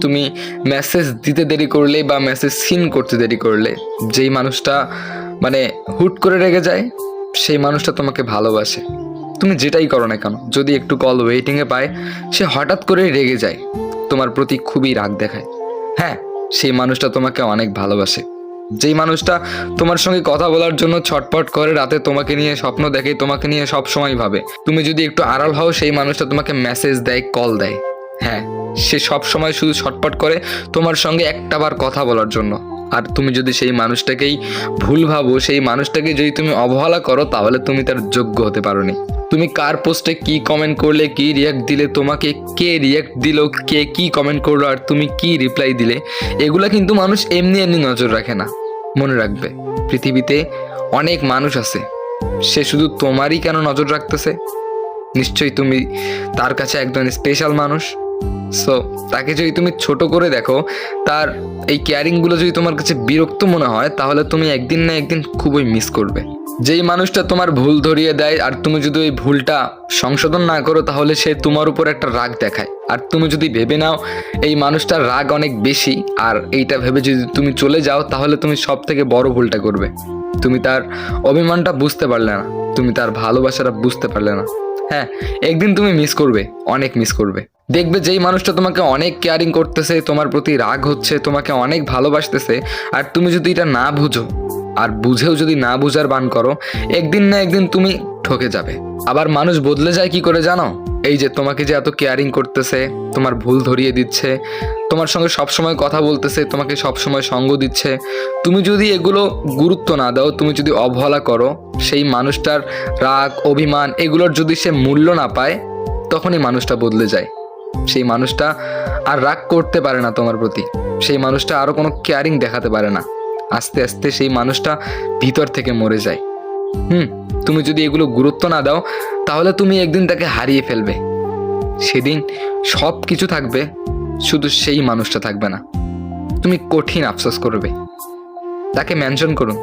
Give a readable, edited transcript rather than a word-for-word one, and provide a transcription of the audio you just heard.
তুমি মেসেজ দিতে দেরি করলে বা মেসেজ সিন করতে দেরি করলে, যেই মানুষটা মানে হুট করে রেগে যায় সেই মানুষটা তোমাকে ভালোবাসে। তুমি যেটাই করো না কেন, যদি একটু কল ওয়েটিংয়ে পায় সে হঠাৎ করে রেগে যায়, তোমার প্রতি খুবই রাগ দেখায়। হ্যাঁ, সেই মানুষটা তোমাকে অনেক ভালোবাসে। যেই মানুষটা তোমার সঙ্গে কথা বলার জন্য ছটপট করে, রাতে তোমাকে নিয়ে স্বপ্ন দেখে, তোমাকে নিয়ে সব সময় ভাবে, তুমি যদি একটু আড়াল হও সেই মানুষটা তোমাকে মেসেজ দেয়, কল দেয়। হ্যাঁ, সে সব সময় শুধু ছটপট করে তোমার সঙ্গে একটাবার কথা বলার জন্য। আর তুমি যদি সেই মানুষটাকেই ভুল ভাবো, সেই মানুষটাকে যদি তুমি অবহেলা করো, তাহলে তুমি তার যোগ্য হতে পারোনি। তুমি কার পোস্টে কি কমেন্ট করলে, কি রিয়াক্ট দিলে, তোমাকে কে রিয়াক্ট দিল, কে কি কমেন্ট করলো, আর তুমি কি রিপ্লাই দিলে, এগুলা কিন্তু মানুষ এমনি এমনি নজর রাখে না। মনে রাখবে, পৃথিবীতে অনেক মানুষ আছে, সে শুধু তোমারই কেন নজর রাখতেছে? নিশ্চয়ই তুমি তার কাছে একজন স্পেশাল মানুষ। সো তাকে যদি তুমি ছোট করে দেখো, তার এই কেয়ারিংগুলো যদি তোমার কাছে বিরক্ত মনে হয়, তাহলে তুমি একদিন না একদিন খুবই মিস করবে। যেই মানুষটা তোমার ভুল ধরিয়ে দেয় আর তুমি যদি ওই ভুলটা সংশোধন না করো, তাহলে সে তোমার উপর একটা রাগ দেখায়। আর তুমি যদি ভেবে নাও এই মানুষটার রাগ অনেক বেশি, আর এইটা ভেবে যদি তুমি চলে যাও, তাহলে তুমি সব থেকে বড় ভুলটা করবে। তুমি তার অভিমানটা বুঝতে পারলে না, তুমি তার ভালোবাসাটা বুঝতে পারলে না। হ্যাঁ, একদিন তুমি মিস করবে, অনেক মিস করবে। দেখবে যেই মানুষটা তোমাকে অনেক কেয়ারিং করতেছে, তোমার প্রতি রাগ হচ্ছে, তোমাকে অনেক ভালোবাসতেছে, আর তুমি যদি এটা না বুঝো, আর বুঝেও যদি না বুঝার বান করো, একদিন না একদিন তুমি ঠকে যাবে। আবার মানুষ বদলে যায় কি করে জানো? এই যে তোমাকে যে এত কেয়ারিং করতেছে, তোমার ভুল ধরিয়ে দিচ্ছে, তোমার সঙ্গে সবসময় কথা বলতেছে, তোমাকে সবসময় সঙ্গ দিচ্ছে, তুমি যদি এগুলো গুরুত্ব না দাও, তুমি যদি অবহেলা করো, সেই মানুষটার রাগ অভিমান এগুলোর যদি সে মূল্য না পায়, তখনই মানুষটা বদলে যায়। সেই মানুষটা আর রাগ করতে পারে না তোমার প্রতি, সেই মানুষটা আরও কোনো কেয়ারিং দেখাতে পারে না। আস্তে আস্তে সেই মানুষটা ভিতর থেকে মরে যায়। তুমি যদি এগুলো গুরুত্ব না দাও, তাহলে তুমি একদিন তাকে হারিয়ে ফেলবে। সেদিন সব কিছু থাকবে, শুধু সেই মানুষটা থাকবে না। তুমি কঠিন আফসোস করবে। তাকে মেনশন করুন,